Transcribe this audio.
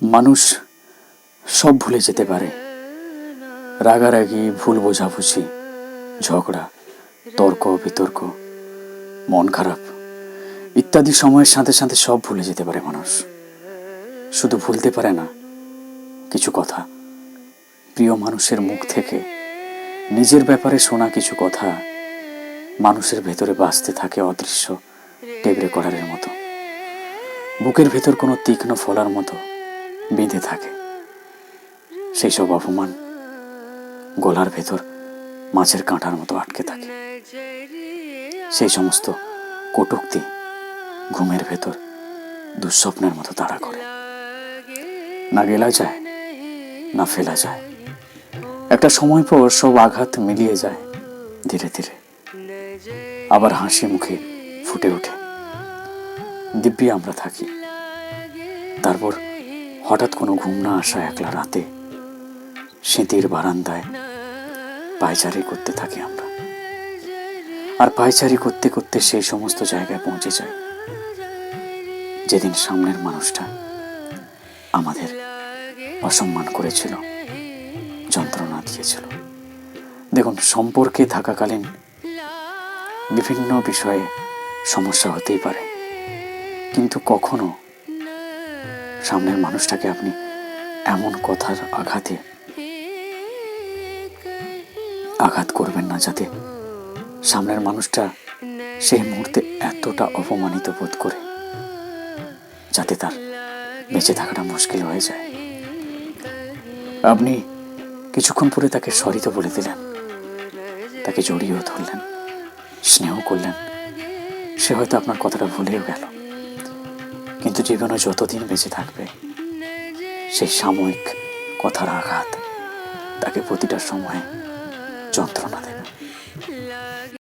মানুষ সব ভুলে যেতে পারে, রাগারাগি, ভুল বোঝাবুঝি, ঝগড়া, তর্ক বিতর্ক, মন খারাপ ইত্যাদি সময়ের সাথে সাথে সব ভুলে যেতে পারে মানুষ। শুধু ভুলতে পারে না কিছু কথা, প্রিয় মানুষের মুখ থেকে নিজের ব্যাপারে শোনা কিছু কথা মানুষের ভেতরে বাজতে থাকে অদৃশ্য টেপ রেকর্ডারের মতো, বুকের ভেতর কোনো তীক্ষ্ণ ফলার মতো বেঁধে থাকে। সেই সব অপমান গলার ভেতর মাছের কাঁটার মতো আটকে থাকে। সেই সমস্ত কটূক্তি ঘুমের ভেতর দুঃস্বপ্নের মতো তাড়া করে। না গেলা যায়, না ফেলা যায়। একটা সময় পর সব আঘাত মিলিয়ে যায় ধীরে ধীরে, আবার হাসি মুখে ফুটে ওঠে। দিব্যি আমরা থাকি। তারপর হঠাৎ কোনো ঘুম না আসা একলা রাতে শীতের বারান্দায় পায়চারি করতে থাকি আমরা। আর পায়চারি করতে করতে সেই সমস্ত জায়গায় পৌঁছে যায় যেদিন সামনের মানুষটা আমাদের অসম্মান করেছিল, যন্ত্রণা দিয়েছিল। দেখুন, সম্পর্কে থাকাকালীন বিভিন্ন বিষয়ে সমস্যা হতেই পারে, কিন্তু কখনো সামনের মানুষটাকে আপনি এমন কথার আঘাতে আঘাত করবেন না যাতে সামনের মানুষটা সেই মুহূর্তে এতটা অপমানিত বোধ করে যাতে তার বেঁচে থাকাটা মুশকিল হয়ে যায়। আপনি কিছুক্ষণ পরে তাকে সরি তো বলে দিলেন, তাকে জড়িয়েও ধরলেন, স্নেহ করলেন, সে হয়তো আপনার কথাটা ভুলেও গেল, কিন্তু জীবনে যতদিন বেঁচে থাকবে সেই সাময়িক কথার আঘাত তাকে প্রতিটা সময় যন্ত্রণা